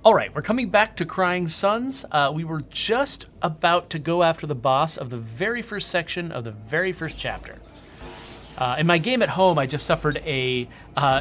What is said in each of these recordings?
All right, we're coming back to Crying Suns. We were just about to go after the boss of the very first section of the very first chapter. In my game at home, I just suffered a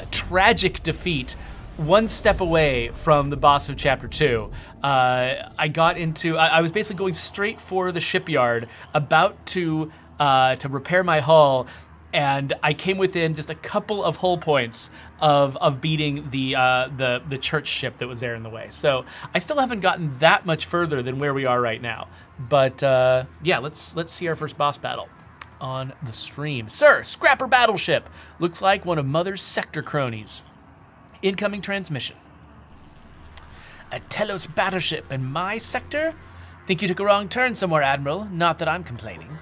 tragic defeat one step away from the boss of Chapter 2. I was basically going straight for the shipyard, about to repair my hull, and I came within just a couple of hull points of beating the church ship that was there in the way. So I still haven't gotten that much further than where we are right now. But yeah, let's see our first boss battle on the stream. Sir, Scrapper Battleship. Looks like one of Mother's sector cronies. Incoming transmission. A Telos battleship in my sector? Think you took a wrong turn somewhere, Admiral. Not that I'm complaining.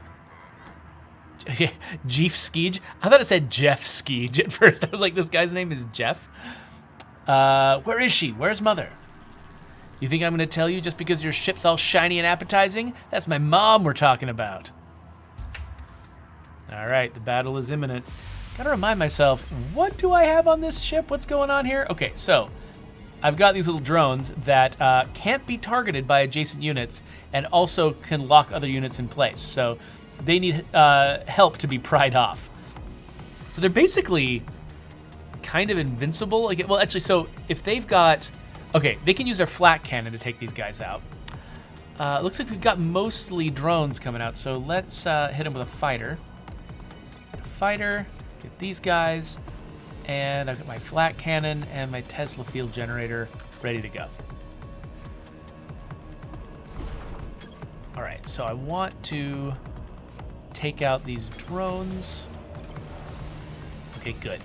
Jeff Skeege? I thought it said Jeff Skeege at first. I was like, this guy's name is Jeff? Where is she? Where's Mother? You think I'm going to tell you just because your ship's all shiny and appetizing? That's my mom we're talking about. All right, the battle is imminent. Gotta remind myself, what do I have on this ship? What's going on here? Okay, so I've got these little drones that can't be targeted by adjacent units and also can lock other units in place. So they need help to be pried off. So they're basically kind of invincible. Like, well, actually, so if they've got, okay, they can use their flat cannon to take these guys out. Looks like we've got mostly drones coming out, so let's hit them with a fighter. Get these guys, and I've got my flat cannon and my Tesla field generator ready to go. All right, so I want to take out these drones. Okay, good.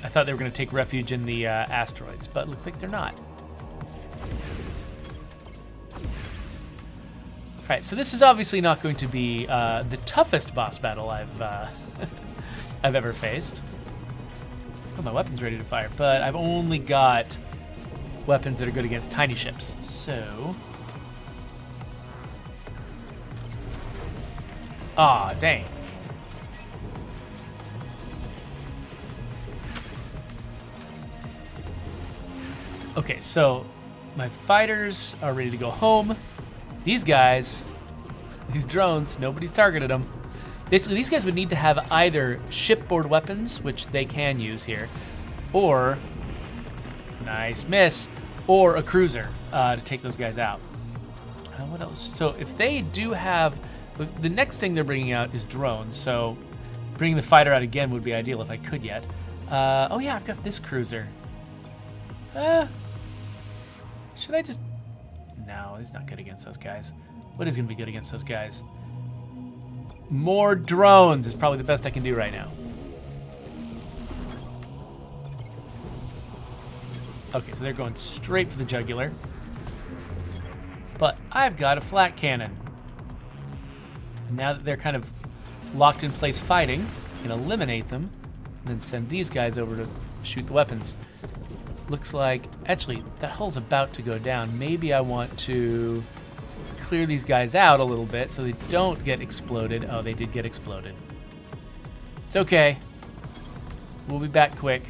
I thought they were going to take refuge in the asteroids, but it looks like they're not. All right, so this is obviously not going to be the toughest boss battle I've I've ever faced. Oh, my weapon's ready to fire, but I've only got weapons that are good against tiny ships. So, dang. Okay, so my fighters are ready to go home. These guys, these drones, nobody's targeted them. Basically, these guys would need to have either shipboard weapons, which they can use here, or, nice miss, or a cruiser to take those guys out. What else? So if they do have, the next thing they're bringing out is drones, so bringing the fighter out again would be ideal if I could yet. Oh yeah, I've got this cruiser. Should I just, no, he's not good against those guys. What is gonna be good against those guys? More drones is probably the best I can do right now. Okay, so they're going straight for the jugular. But I've got a flat cannon. And now that they're kind of locked in place fighting, I can eliminate them and then send these guys over to shoot the weapons. Looks like, actually, that hull's about to go down. Maybe I want to clear these guys out a little bit so they don't get exploded. Oh, they did get exploded. It's okay. We'll be back quick.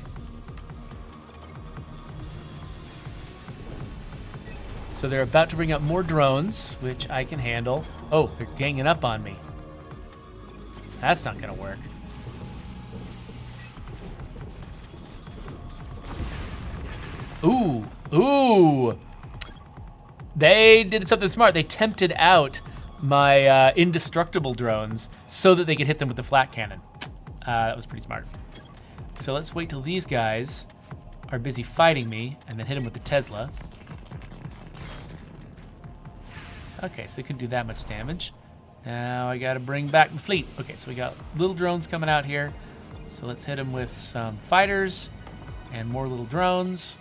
So they're about to bring up more drones, which I can handle. Oh, they're ganging up on me. That's not gonna work. Ooh. They did something smart. They tempted out my indestructible drones so that they could hit them with the flat cannon. That was pretty smart. So let's wait till these guys are busy fighting me and then hit them with the Tesla. Okay, so they couldn't do that much damage. Now I gotta bring back the fleet. Okay, so we got little drones coming out here. So let's hit them with some fighters and more little drones.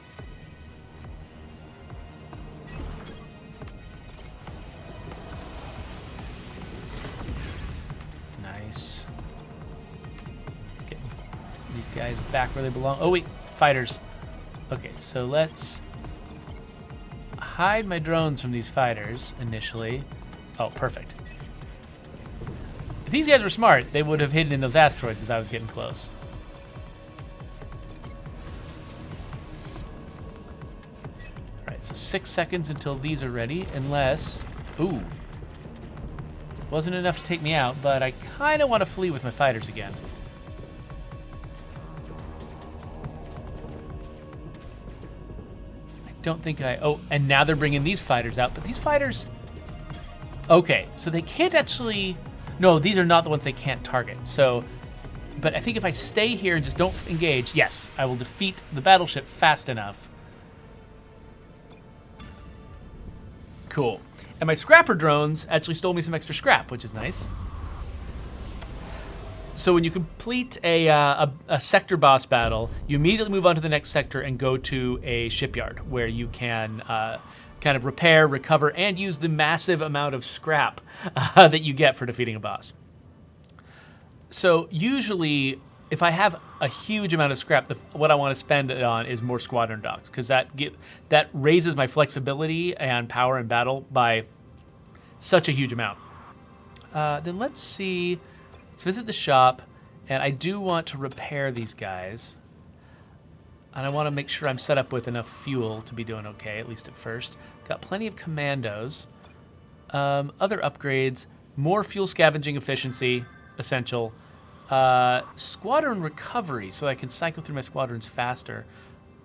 Nice. Let's get these guys back where they belong. Oh wait, fighters. Okay, so let's hide my drones from these fighters initially. Oh, perfect. If these guys were smart, they would have hidden in those asteroids as I was getting close. right, so 6 seconds until these are ready, unless... Ooh. Wasn't enough to take me out, but I kind of want to flee with my fighters again. I don't think I... Oh, and now they're bringing these fighters out, but these fighters... Okay, so they can't actually... No, these are not the ones they can't target, so... But I think if I stay here and just don't engage, yes, I will defeat the battleship fast enough. Cool. And my scrapper drones actually stole me some extra scrap, which is nice. So when you complete a sector boss battle, you immediately move on to the next sector and go to a shipyard where you can kind of repair, recover, and use the massive amount of scrap that you get for defeating a boss. So usually, if I have a huge amount of scrap, what I want to spend it on is more squadron docks, because that raises my flexibility and power in battle by such a huge amount. Then let's see. Let's visit the shop, and I do want to repair these guys. And I want to make sure I'm set up with enough fuel to be doing okay, at least at first. Got plenty of commandos. Other upgrades, more fuel scavenging efficiency, essential. Squadron recovery, so I can cycle through my squadrons faster,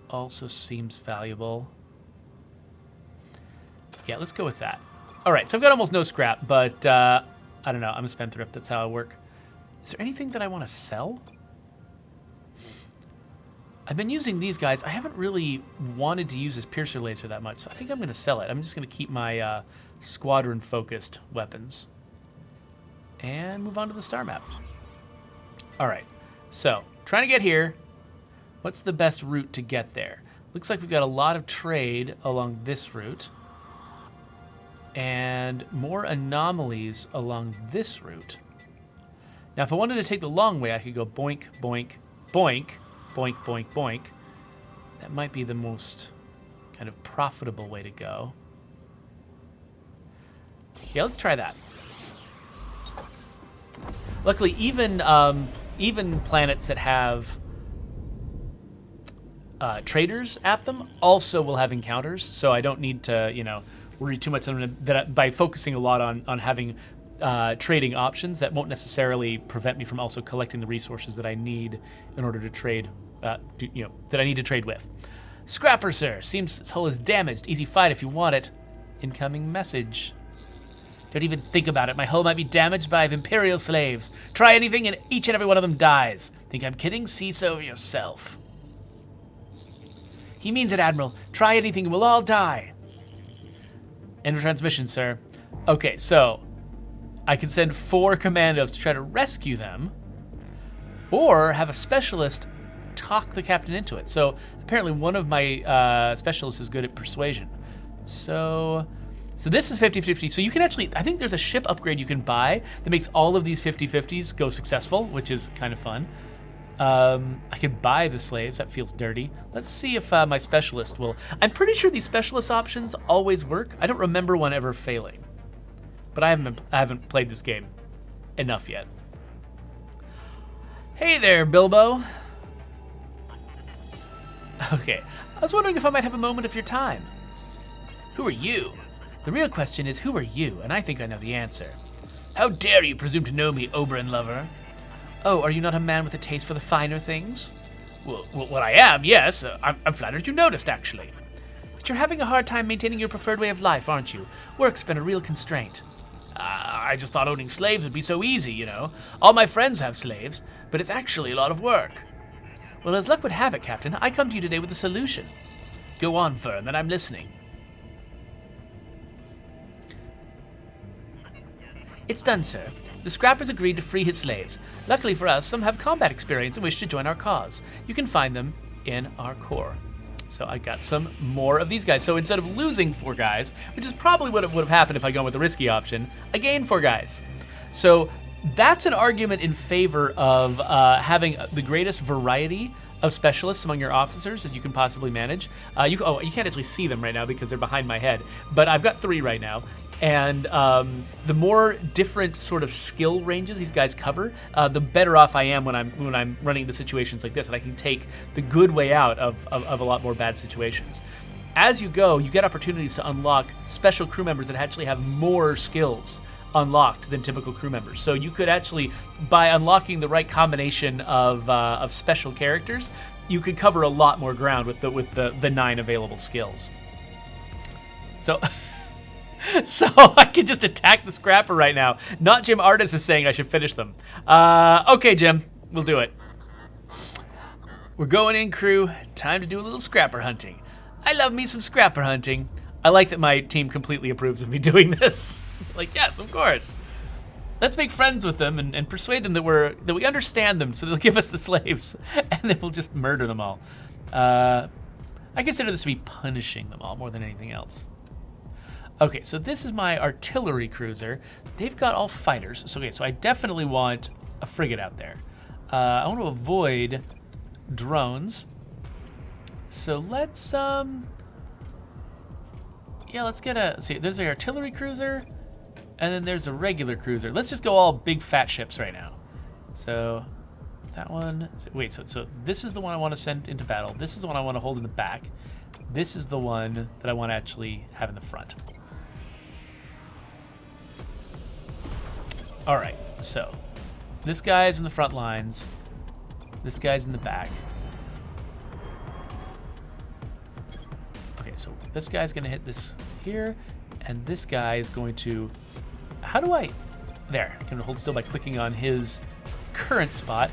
also seems valuable. Yeah, let's go with that. All right, so I've got almost no scrap, but I don't know. I'm a spendthrift. That's how I work. Is there anything that I want to sell? I've been using these guys. I haven't really wanted to use this piercer laser that much, so I think I'm going to sell it. I'm just going to keep my squadron-focused weapons and move on to the star map. All right, so trying to get here. What's the best route to get there? Looks like we've got a lot of trade along this route and more anomalies along this route. Now, if I wanted to take the long way, I could go boink, boink, boink, boink, boink, boink. That might be the most kind of profitable way to go. Yeah, let's try that. Luckily, even planets that have traders at them also will have encounters, so I don't need to, worry too much on that. By focusing a lot on having trading options, that won't necessarily prevent me from also collecting the resources that I need in order to trade, that I need to trade with. Scrapper, sir. Seems this hull is damaged. Easy fight if you want it. Incoming message. Don't even think about it. My hull might be damaged by Imperial slaves. Try anything and each and every one of them dies. Think I'm kidding? See so yourself. He means it, Admiral. Try anything and we'll all die. End of transmission, sir. Okay, so I can send 4 commandos to try to rescue them, or have a specialist talk the captain into it. So apparently one of my specialists is good at persuasion. So this is 50-50. So you can actually, I think there's a ship upgrade you can buy that makes all of these 50-50s go successful, which is kind of fun. I could buy the slaves. That feels dirty. Let's see if my specialist will. I'm pretty sure these specialist options always work. I don't remember one ever failing, but I haven't played this game enough yet. Hey there, Bilbo. Okay, I was wondering if I might have a moment of your time. Who are you? The real question is, who are you? And I think I know the answer. How dare you presume to know me, Oberyn lover? Oh, are you not a man with a taste for the finer things? Well, what I am, yes. I'm flattered you noticed, actually. But you're having a hard time maintaining your preferred way of life, aren't you? Work's been a real constraint. I just thought owning slaves would be so easy, All my friends have slaves, but it's actually a lot of work. Well, as luck would have it, Captain, I come to you today with a solution. Go on, Fern, and I'm listening. It's done, sir. The scrappers agreed to free his slaves. Luckily for us, some have combat experience and wish to join our cause. You can find them in our core. So I got some more of these guys. So instead of losing 4 guys, which is probably what would have happened if I gone with the risky option, I gained 4 guys. So that's an argument in favor of having the greatest variety of specialists among your officers as you can possibly manage. You can't actually see them right now because they're behind my head, but I've got 3 right now. And the more different sort of skill ranges these guys cover, the better off I am when I'm running into situations like this, and I can take the good way out of a lot more bad situations. as you go, you get opportunities to unlock special crew members that actually have more skills unlocked than typical crew members. So you could actually, by unlocking the right combination of special characters, you could cover a lot more ground with the 9 available skills. So, so I could just attack the scrapper right now. Not Jim Artis is saying I should finish them. Okay, Jim, we'll do it. We're going in, crew. Time to do a little scrapper hunting. I love me some scrapper hunting. I like that my team completely approves of me doing this. Like, yes, of course. Let's make friends with them and persuade them that we understand them, so they'll give us the slaves, and then we'll just murder them all. I consider this to be punishing them all more than anything else. Okay, so this is my artillery cruiser. They've got all fighters. So, okay, so I definitely want a frigate out there. I want to avoid drones. So let's let's get see, there's the artillery cruiser, and then there's a regular cruiser. Let's just go all big fat ships right now. So that one, so this is the one I want to send into battle. This is the one I want to hold in the back. This is the one that I want to actually have in the front. All right, so this guy's in the front lines. This guy's in the back. Okay, so this guy's gonna hit this here, and this guy is going to, how do I, there, I can hold still by clicking on his current spot,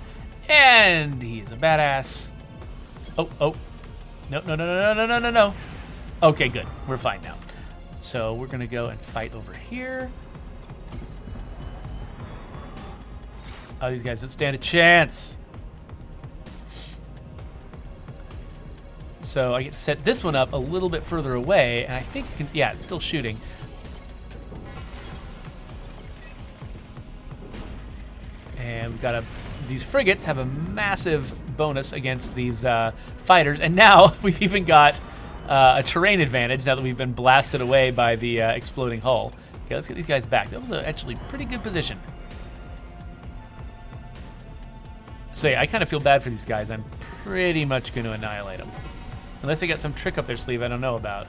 and he is a badass. Oh, no. Okay, good, we're fine now. So we're gonna go and fight over here. Oh, these guys don't stand a chance. So I get to set this one up a little bit further away, and I think, yeah, it's still shooting. And we've got these frigates have a massive bonus against these fighters, and now we've even got a terrain advantage now that we've been blasted away by the exploding hull. Okay, let's get these guys back. That was actually a pretty good position. So yeah, I kind of feel bad for these guys. I'm pretty much going to annihilate them. Unless they got some trick up their sleeve I don't know about.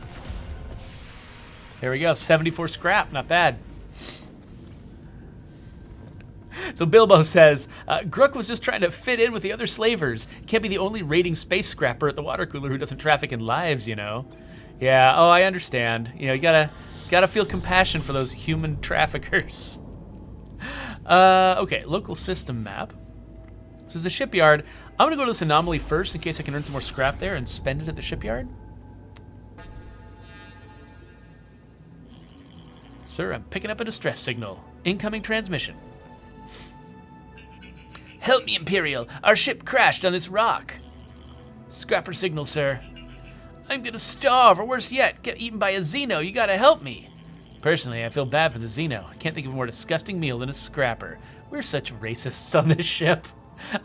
There we go, 74 scrap, not bad. So Bilbo says, Grook was just trying to fit in with the other slavers. Can't be the only raiding space scrapper at the water cooler who doesn't traffic in lives, you know. Yeah, oh, I understand. You know, you gotta feel compassion for those human traffickers. Okay, local system map. So there's a shipyard. I'm gonna go to this anomaly first in case I can earn some more scrap there and spend it at the shipyard. Sir, I'm picking up a distress signal. Incoming transmission. Help me, Imperial. Our ship crashed on this rock. Scrapper signal, sir. I'm gonna starve, or worse yet, get eaten by a Xeno. You gotta help me. Personally, I feel bad for the Xeno. I can't think of a more disgusting meal than a scrapper. We're such racists on this ship.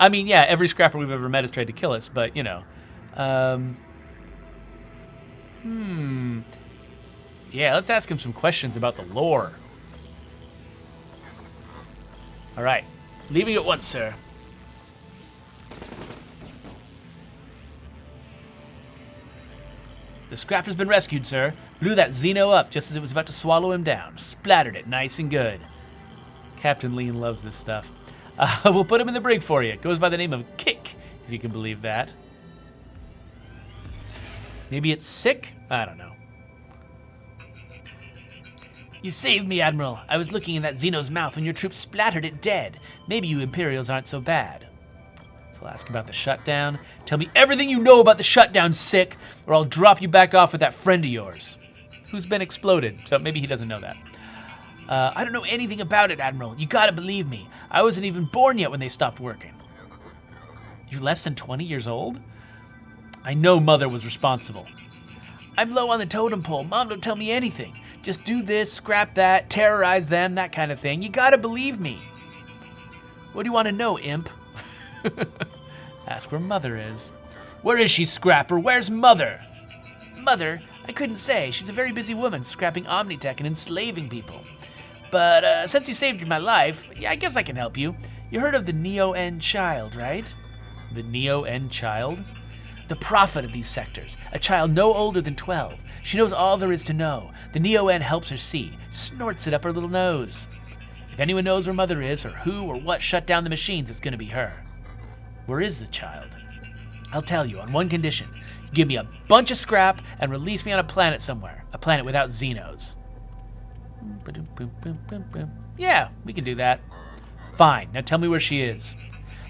I mean, yeah, every scrapper we've ever met has tried to kill us, but, you know. Yeah, let's ask him some questions about the lore. All right. Leaving at once, sir. The scrapper's been rescued, sir. Blew that Xeno up just as it was about to swallow him down. Splattered it nice and good. Captain Lean loves this stuff. We'll put him in the brig for you. It goes by the name of Kick, if you can believe that. Maybe it's Sick? I don't know. You saved me, Admiral. I was looking in that Xeno's mouth when your troops splattered it dead. Maybe you Imperials aren't so bad. So I'll ask about the shutdown. Tell me everything you know about the shutdown, Sick, or I'll drop you back off with that friend of yours. Who's been exploded, so maybe he doesn't know that. I don't know anything about it, Admiral. You gotta believe me. I wasn't even born yet when they stopped working. You're less than 20 years old? I know Mother was responsible. I'm low on the totem pole. Mom don't tell me anything. Just do this, scrap that, terrorize them, that kind of thing. You gotta believe me. What do you want to know, imp? Ask where Mother is. Where is she, Scrapper? Where's Mother? Mother? I couldn't say. She's a very busy woman, scrapping Omnitech and enslaving people. But since you saved my life, yeah, I guess I can help you. You heard of the Neo-N child, right? The Neo-N child? the prophet of these sectors, a child no older than 12. She knows all there is to know. The Neo-N helps her see, snorts it up her little nose. If anyone knows where Mother is, or who or what shut down the machines, it's gonna be her. Where is the child? I'll tell you, on one condition. Give me a bunch of scrap and release me on a planet somewhere. A planet without Xenos. Yeah, we can do that. Fine, now tell me where she is.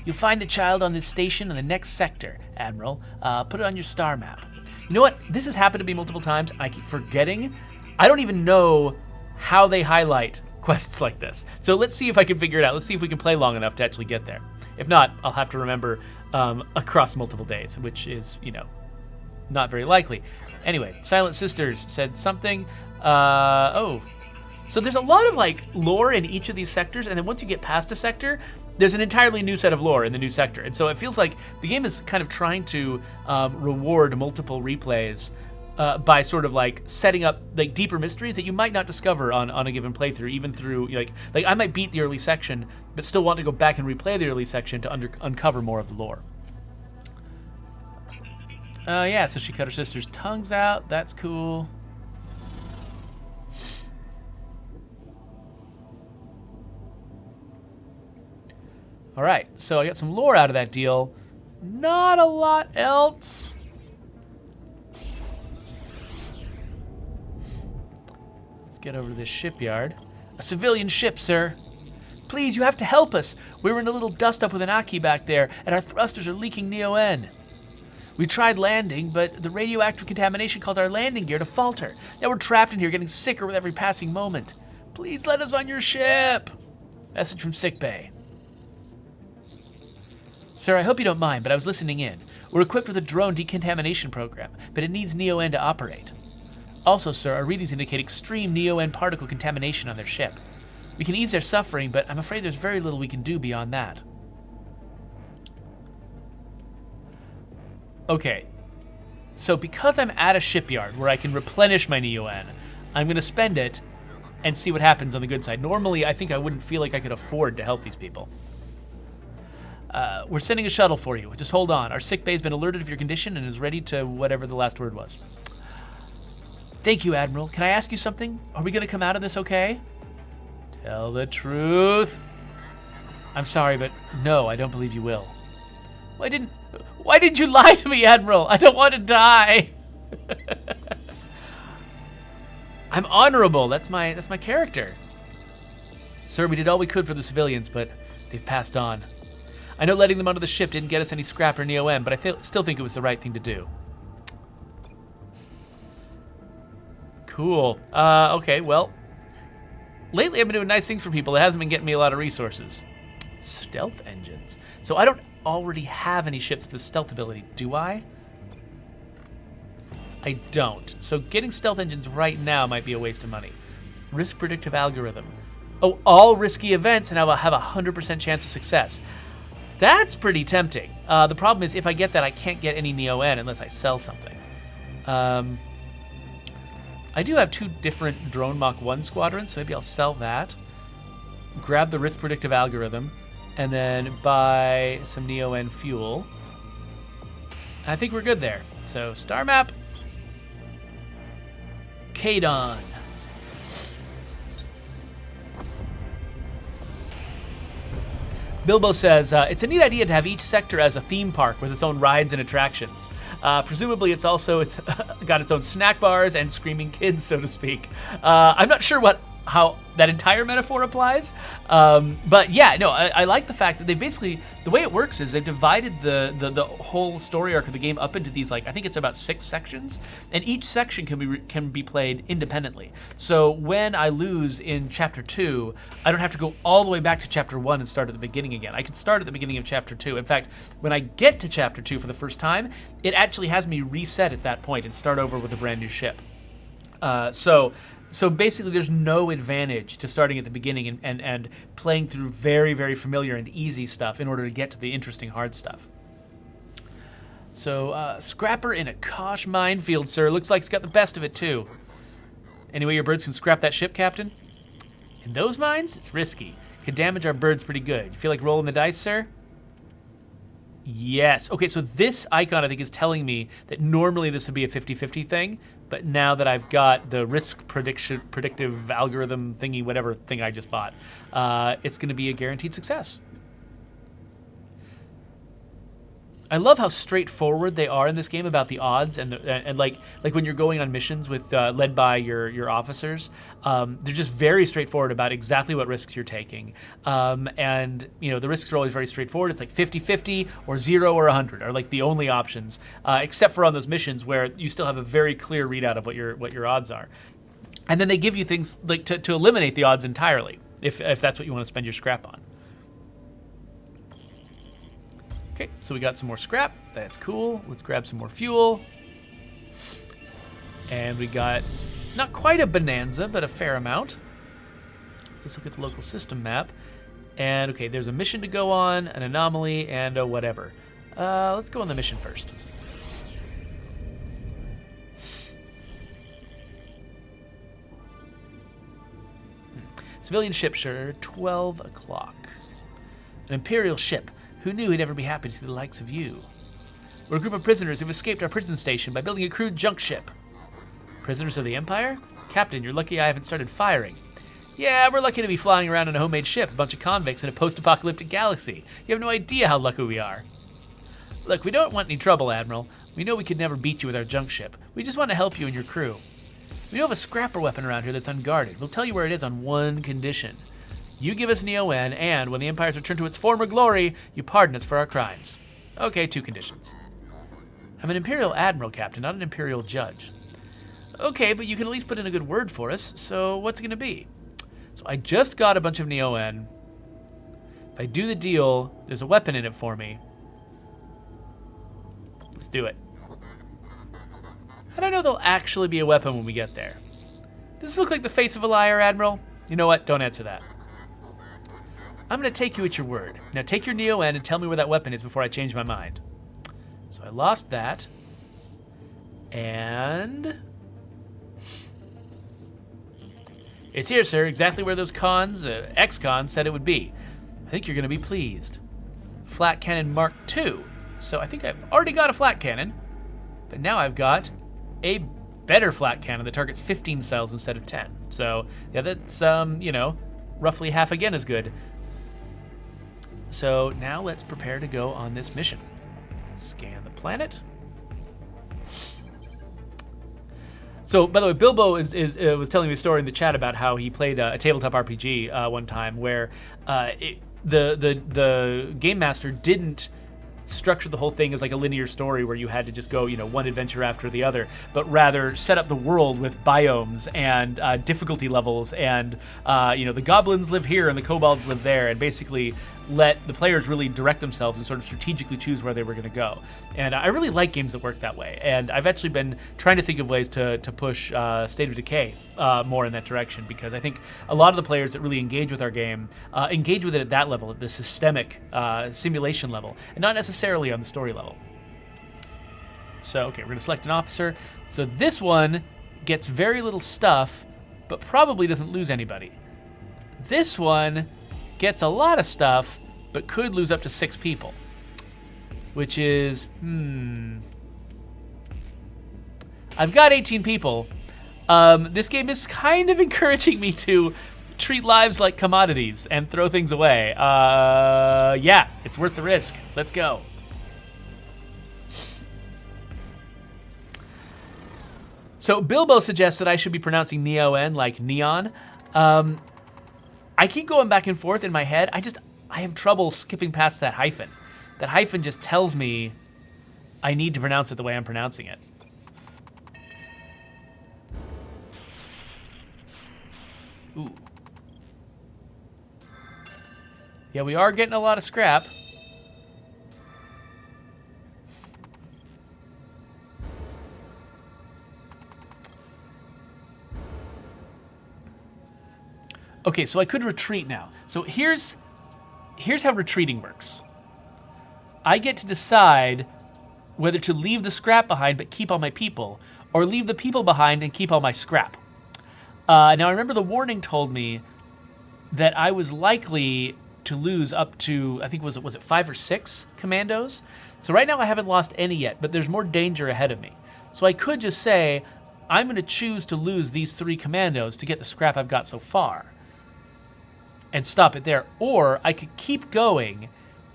You'll find the child on this station in the next sector, Admiral. Put it on your star map. You know what? This has happened to me multiple times, and I keep forgetting. I don't even know how they highlight quests like this. So let's see if I can figure it out. Let's see if we can play long enough to actually get there. If not, I'll have to remember across multiple days, which is, not very likely. Anyway, Silent Sisters said something. So there's a lot of lore in each of these sectors, and then once you get past a sector, there's an entirely new set of lore in the new sector. And so it feels like the game is kind of trying to reward multiple replays by sort of setting up deeper mysteries that you might not discover on a given playthrough, even through like I might beat the early section, but still want to go back and replay the early section to uncover more of the lore. Yeah, so she cut her sister's tongues out. That's cool. All right, so I got some lore out of that deal. Not a lot else. Let's get over to this shipyard. A civilian ship, sir. Please, you have to help us. We were in a little dust-up with an Aki back there, and our thrusters are leaking Neo-N. We tried landing, but the radioactive contamination caused our landing gear to falter. Now we're trapped in here, getting sicker with every passing moment. Please let us on your ship. Message from sickbay. Sir, I hope you don't mind, but I was listening in. We're equipped with a drone decontamination program, but it needs Neo-N to operate. Also, sir, our readings indicate extreme Neo-N particle contamination on their ship. We can ease their suffering, but I'm afraid there's very little we can do beyond that. Okay, so because I'm at a shipyard where I can replenish my Neo-N, I'm going to spend it and see what happens on the good side. Normally, I think I wouldn't feel like I could afford to help these people. We're sending a shuttle for you. Just hold on. Our sick bay's been alerted of your condition and is ready to whatever the last word was. Thank you, Admiral. Can I ask you something? Are we going to come out of this okay? Tell the truth. I'm sorry, but no, I don't believe you will. Why did you lie to me, Admiral? I don't want to die. I'm honorable. That's my character. Sir, we did all we could for the civilians, but they've passed on. I know letting them onto the ship didn't get us any scrap or Neo-N, but I still think it was the right thing to do. Cool. Okay, well, lately I've been doing nice things for people. It hasn't been getting me a lot of resources. Stealth engines. So I don't already have any ships with the stealth ability, do I? I don't. So getting stealth engines right now might be a waste of money. Risk predictive algorithm. Oh, all risky events and I will have a 100% chance of success. That's pretty tempting. The problem is if I get that, I can't get any Neo-N unless I sell something. I do have 2 different drone Mach 1 squadrons, so maybe I'll sell that. Grab the risk predictive algorithm, and then buy some Neo-N fuel. I think we're good there. So star map. Kadon. Bilbo says, it's a neat idea to have each sector as a theme park with its own rides and attractions. Presumably it's got its own snack bars and screaming kids, so to speak. I'm not sure how that entire metaphor applies, but yeah, no, I like the fact that they basically, the way it works is they've divided the whole story arc of the game up into these, I think it's about 6 sections, and each section can be played independently. So when I lose in chapter 2, I don't have to go all the way back to chapter 1 and start at the beginning again. I can start at the beginning of chapter 2. In fact, when I get to chapter 2 for the first time, it actually has me reset at that point and start over with a brand new ship. So basically there's no advantage to starting at the beginning and playing through very, very familiar and easy stuff in order to get to the interesting hard stuff. So scrapper in a Kosh minefield, sir. Looks like it's got the best of it too. Anyway, your birds can scrap that ship, Captain? In those mines, it's risky. Could damage our birds pretty good. You feel like rolling the dice, sir? Yes. Okay, so this icon, I think, is telling me that normally this would be a 50-50 thing, but now that I've got the risk predictive algorithm thingy, whatever thing I just bought, it's going to be a guaranteed success. I love how straightforward they are in this game about the odds and like when you're going on missions with led by your officers, they're just very straightforward about exactly what risks you're taking. And you know, the risks are always very straightforward. It's like 50-50 or 0 or 100 are like the only options, except for on those missions where you still have a very clear readout of what your odds are. And then they give you things like to eliminate the odds entirely if that's what you want to spend your scrap on. Okay, so we got some more scrap. That's cool. Let's grab some more fuel. And we got not quite a bonanza, but a fair amount. Let's look at the local system map. And okay, there's a mission to go on, an anomaly, and a whatever. Let's go on the mission first. Civilian ship, sure, 12 o'clock. An Imperial ship. Who knew he'd ever be happy to see the likes of you? We're a group of prisoners who've escaped our prison station by building a crude junk ship. Prisoners of the Empire? Captain, you're lucky I haven't started firing. Yeah, we're lucky to be flying around in a homemade ship, a bunch of convicts in a post-apocalyptic galaxy. You have no idea how lucky we are. Look, we don't want any trouble, Admiral. We know we could never beat you with our junk ship. We just want to help you and your crew. We know of a scrapper weapon around here that's unguarded. We'll tell you where it is on one condition. You give us Neo-N, and when the Empire's returned to its former glory, you pardon us for our crimes. Okay, 2 conditions. I'm an Imperial Admiral, Captain, not an Imperial Judge. Okay, but you can at least put in a good word for us, so what's it gonna be? So I just got a bunch of Neo-N. If I do the deal, there's a weapon in it for me. Let's do it. How do I know there'll actually be a weapon when we get there? Does this look like the face of a liar, Admiral? You know what? Don't answer that. I'm going to take you at your word. Now take your Neo-N and tell me where that weapon is before I change my mind. So I lost that. And... it's here, sir. Exactly where those ex-cons said it would be. I think you're going to be pleased. Flat Cannon Mark II. So I think I've already got a flat cannon. But now I've got a better flat cannon that targets 15 cells instead of 10. So, yeah, that's, you know, roughly half again as good. So now let's prepare to go on this mission. Scan the planet. So, by the way, Bilbo was telling me a story in the chat about how he played a tabletop RPG one time where the game master didn't structure the whole thing as like a linear story where you had to just go, you know, one adventure after the other, but rather set up the world with biomes and difficulty levels and, you know, the goblins live here and the kobolds live there, and basically let the players really direct themselves and sort of strategically choose where they were going to go. And I really like games that work that way. And I've actually been trying to think of ways to push State of Decay more in that direction, because I think a lot of the players that really engage with our game engage with it at that level, at the systemic simulation level, and not necessarily on the story level. So, okay, we're going to select an officer. So this one gets very little stuff, but probably doesn't lose anybody. This one gets a lot of stuff, but could lose up to 6 people. Which is, I've got 18 people. This game is kind of encouraging me to treat lives like commodities and throw things away. Yeah, it's worth the risk. Let's go. So Bilbo suggests that I should be pronouncing Neo-N like neon. I keep going back and forth in my head. I have trouble skipping past that hyphen. That hyphen just tells me I need to pronounce it the way I'm pronouncing it. Ooh. Yeah, we are getting a lot of scrap. Okay, so I could retreat now. So here's how retreating works. I get to decide whether to leave the scrap behind but keep all my people, or leave the people behind and keep all my scrap. Now I remember the warning told me that I was likely to lose up to, I think, was it 5 or 6 commandos? So right now I haven't lost any yet, but there's more danger ahead of me. So I could just say, I'm going to choose to lose these 3 commandos to get the scrap I've got so far and stop it there. Or I could keep going,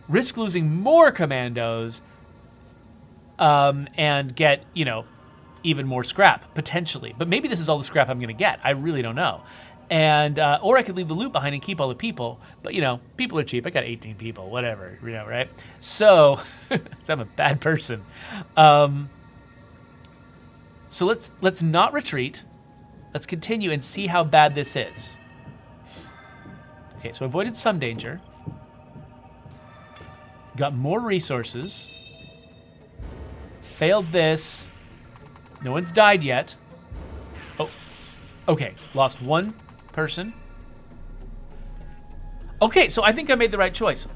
risk losing more commandos, and get, even more scrap, potentially. But maybe this is all the scrap I'm going to get. I really don't know. And or I could leave the loot behind and keep all the people. But, people are cheap. I got 18 people, whatever, right? So, I'm a bad person. So let's not retreat. Let's continue and see how bad this is. Okay, so avoided some danger. Got more resources. Failed this. No one's died yet. Oh, okay. Lost 1 person. Okay, so I think I made the right choice.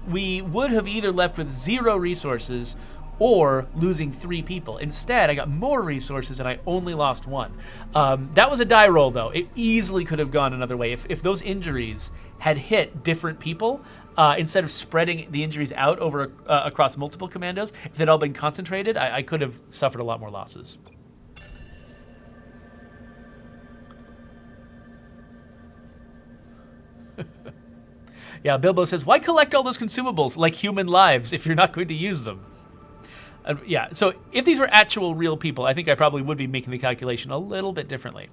We would have either left with 0 resources or losing 3 people. Instead, I got more resources and I only lost 1. That was a die roll, though. It easily could have gone another way. If those injuries had hit different people, instead of spreading the injuries out over across multiple commandos, if they'd all been concentrated, I could have suffered a lot more losses. Yeah, Bilbo says, why collect all those consumables like human lives if you're not going to use them? Yeah, so if these were actual real people, I think I probably would be making the calculation a little bit differently.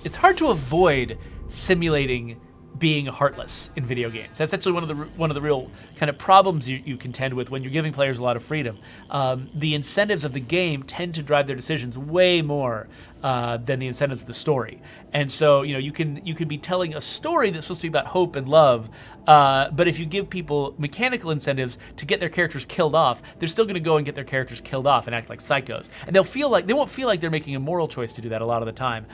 It's hard to avoid simulating being heartless in video games. That's actually one of the real kind of problems you contend with when you're giving players a lot of freedom. The incentives of the game tend to drive their decisions way more than the incentives of the story. And so, you can be telling a story that's supposed to be about hope and love, but if you give people mechanical incentives to get their characters killed off, they're still going to go and get their characters killed off and act like psychos. And they won't feel like they're making a moral choice to do that a lot of the time.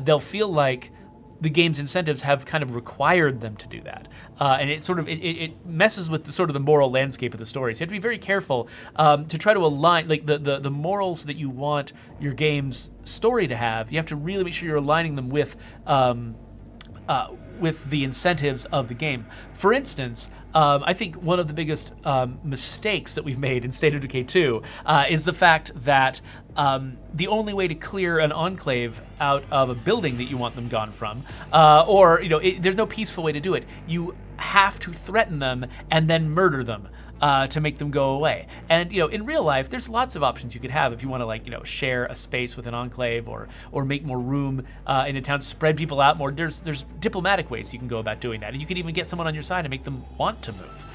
They'll feel like the game's incentives have kind of required them to do that. And it messes with the moral landscape of the story. So you have to be very careful to try to align, like the morals that you want your game's story to have. You have to really make sure you're aligning them with the incentives of the game. For instance, I think one of the biggest mistakes that we've made in State of Decay 2 is the fact that the only way to clear an enclave out of a building that you want them gone from, there's no peaceful way to do it. You have to threaten them and then murder them to make them go away. And in real life, there's lots of options you could have if you want to share a space with an enclave or make more room in a town, spread people out more. There's diplomatic ways you can go about doing that, and you could even get someone on your side and make them want to move.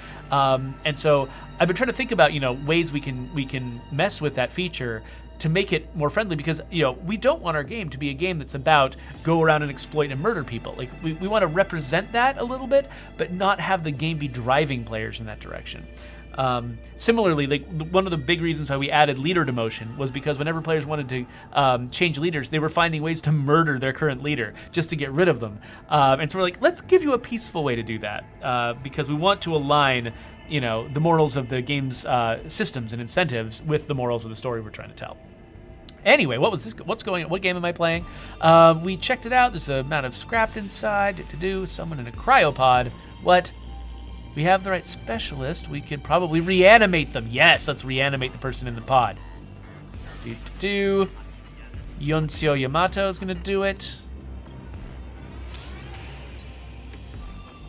And so I've been trying to think about ways we can mess with that feature to make it more friendly, because we don't want our game to be a game that's about go around and exploit and murder people. Like we want to represent that a little bit, but not have the game be driving players in that direction. Similarly, one of the big reasons why we added leader demotion was because whenever players wanted to change leaders, they were finding ways to murder their current leader just to get rid of them. And so we're like, let's give you a peaceful way to do that, because we want to align the morals of the game's systems and incentives with the morals of the story we're trying to tell. Anyway, what game am I playing? We checked it out. There's an amount of scrap inside. Someone in a cryopod. What? We have the right specialist. We could probably reanimate them. Yes, let's reanimate the person in the pod. Yonseo Yamato is gonna do it.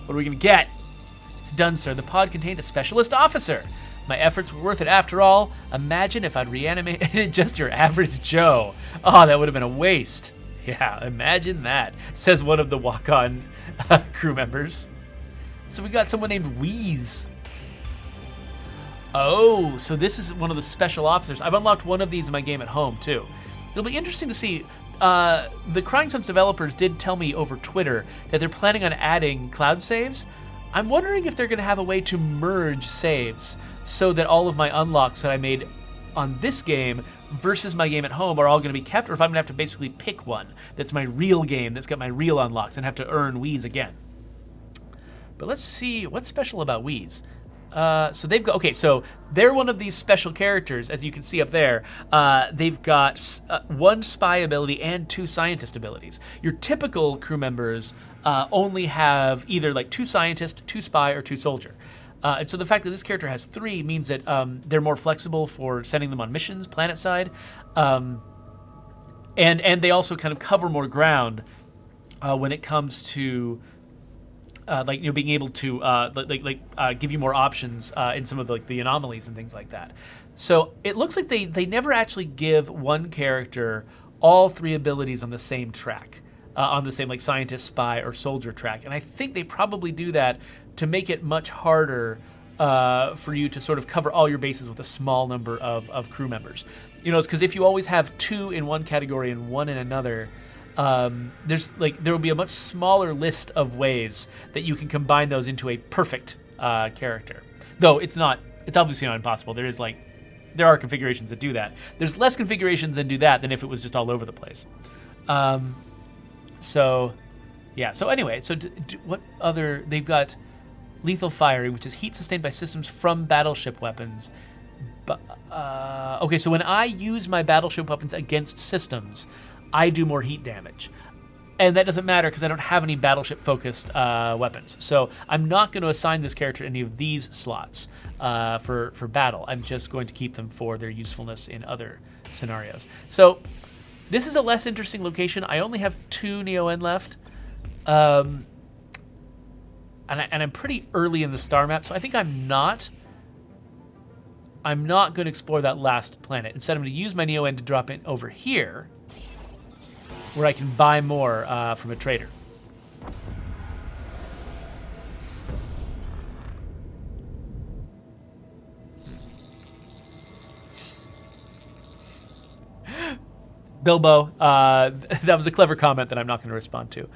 What are we gonna get? It's done, sir. The pod contained a specialist officer. My efforts were worth it after all. Imagine if I'd reanimated just your average Joe. Oh, that would have been a waste. Yeah, imagine that, says one of the walk-on crew members. So we got someone named Wheeze. Oh, so this is one of the special officers. I've unlocked one of these in my game at home, too. It'll be interesting to see. The Crying Suns developers did tell me over Twitter that they're planning on adding cloud saves. I'm wondering if they're going to have a way to merge saves so that all of my unlocks that I made on this game versus my game at home are all going to be kept, or if I'm going to have to basically pick one that's my real game, that's got my real unlocks, and have to earn Wheeze again. But let's see, what's special about Wheeze? So they've got, okay, so they're one of these special characters, as you can see up there. They've got one spy ability and 2 scientist abilities. Your typical crew members only have either like 2 scientist, 2 spy, or 2 soldier. And so the fact that this character has 3 means that they're more flexible for sending them on missions, planet side. And they also kind of cover more ground when it comes to being able to give you more options in some of the anomalies and things like that. So it looks like they never actually give one character all 3 abilities on the same track, on the same like scientist, spy, or soldier track. And I think they probably do that to make it much harder for you to sort of cover all your bases with a small number of crew members. You know, it's because if you always have 2 in one category and 1 in another, there will be a much smaller list of ways that you can combine those into a perfect character. Though it's obviously not impossible. There are configurations that do that. There's less configurations that do that than if it was just all over the place. So anyway, what other, they've got lethal firing, which is heat sustained by systems from battleship weapons. But, okay, so when I use my battleship weapons against systems, I do more heat damage. And that doesn't matter because I don't have any battleship-focused weapons. So I'm not going to assign this character any of these slots for battle. I'm just going to keep them for their usefulness in other scenarios. So this is a less interesting location. I only have 2 Neo-N left. And I'm pretty early in the star map, so I think I'm not going to explore that last planet. Instead, I'm going to use my Neo-N to drop in over here, where I can buy more from a trader. Bilbo, that was a clever comment that I'm not going to respond to.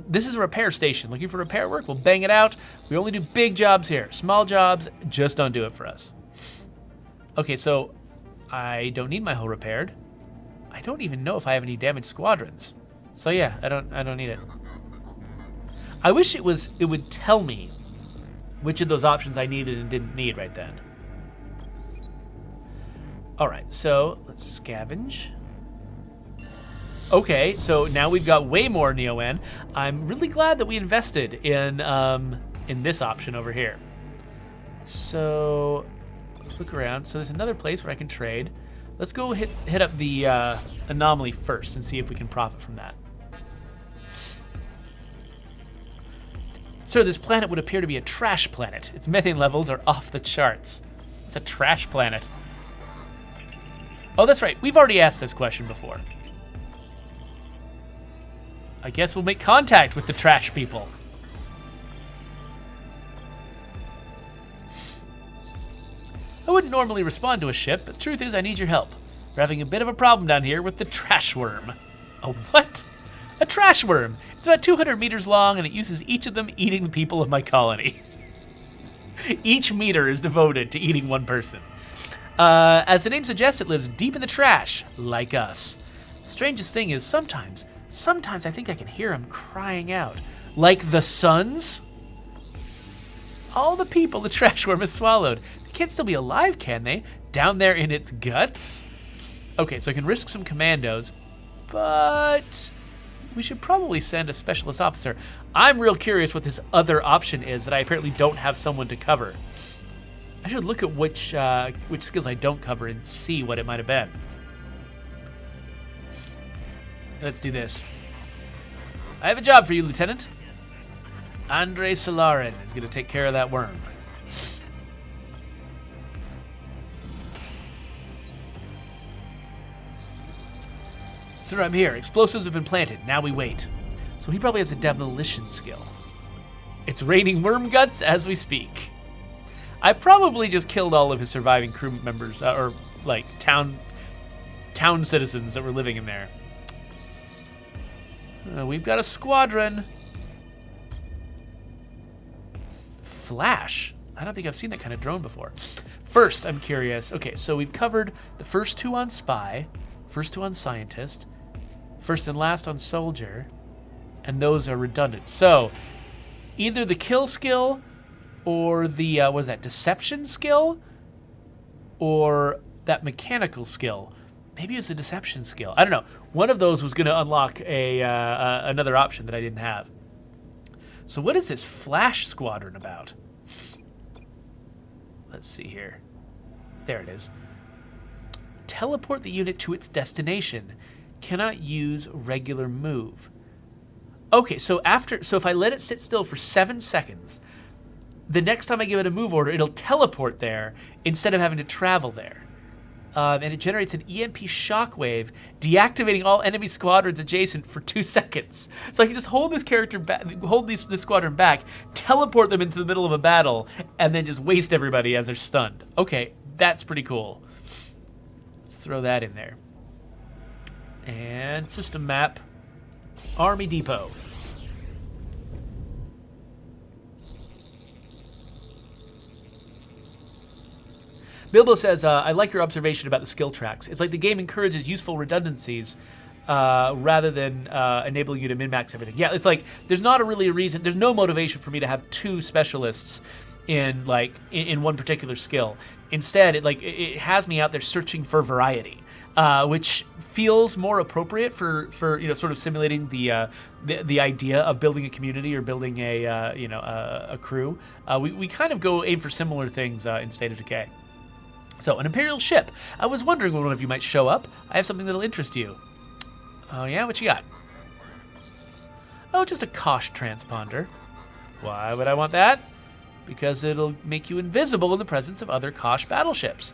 This is a repair station. Looking for repair work? We'll bang it out. We only do big jobs here. Small jobs just don't do it for us. Okay, so I don't need my hull repaired. I don't even know if I have any damaged squadrons. So yeah, I don't need it. I wish it would tell me which of those options I needed and didn't need right then. All right, so let's scavenge. Okay, so now we've got way more Neo-N. I'm really glad that we invested in this option over here. So let's look around. So there's another place where I can trade. Let's go hit up the anomaly first and see if we can profit from that. Sir, this planet would appear to be a trash planet. Its methane levels are off the charts. It's a trash planet. Oh, that's right. We've already asked this question before. I guess we'll make contact with the trash people. I wouldn't normally respond to a ship, but the truth is I need your help. We're having a bit of a problem down here with the trash worm. A what? A trash worm. It's about 200 meters long, and it uses each of them eating the people of my colony. Each meter is devoted to eating one person. As the name suggests, it lives deep in the trash, like us. Strangest thing is sometimes I think I can hear him crying out. Like the suns? All the people the trash worm has swallowed. They can't still be alive, can they? Down there in its guts? Okay, so I can risk some commandos, but we should probably send a specialist officer. I'm real curious what this other option is that I apparently don't have someone to cover. I should look at which skills I don't cover and see what it might have been. Let's do this. I have a job for you, Lieutenant. Andre Solarin is going to take care of that worm. Sir, I'm here. Explosives have been planted. Now we wait. So he probably has a demolition skill. It's raining worm guts as we speak. I probably just killed all of his surviving crew members, or like town citizens that were living in there. We've got a squadron. Flash. I don't think I've seen that kind of drone before. First, I'm curious. Okay, so we've covered the first 2 on spy, first 2 on scientist, first and last on soldier, and those are redundant. So either the kill skill or the, what is that, deception skill? Or that mechanical skill? Maybe it was a deception skill. I don't know. One of those was going to unlock another option that I didn't have. So what is this Flash Squadron about? Let's see here. There it is. Teleport the unit to its destination. Cannot use regular move. Okay, so if I let it sit still for 7 seconds, the next time I give it a move order, it'll teleport there instead of having to travel there. And it generates an EMP shockwave, deactivating all enemy squadrons adjacent for 2 seconds. So I can just hold this character back, hold this squadron back, teleport them into the middle of a battle, and then just waste everybody as they're stunned. Okay, that's pretty cool. Let's throw that in there. And system map, Army Depot. Bilbo says, I like your observation about the skill tracks. It's like the game encourages useful redundancies rather than enabling you to min-max everything. Yeah, it's like there's not really a reason, there's no motivation for me to have 2 specialists in one particular skill. Instead, it has me out there searching for variety, which feels more appropriate for sort of simulating the idea of building a community or building a crew. We kind of go aim for similar things in State of Decay. So, an Imperial ship. I was wondering when one of you might show up. I have something that'll interest you. Oh yeah, what you got? Oh, just a Kosh transponder. Why would I want that? Because it'll make you invisible in the presence of other Kosh battleships.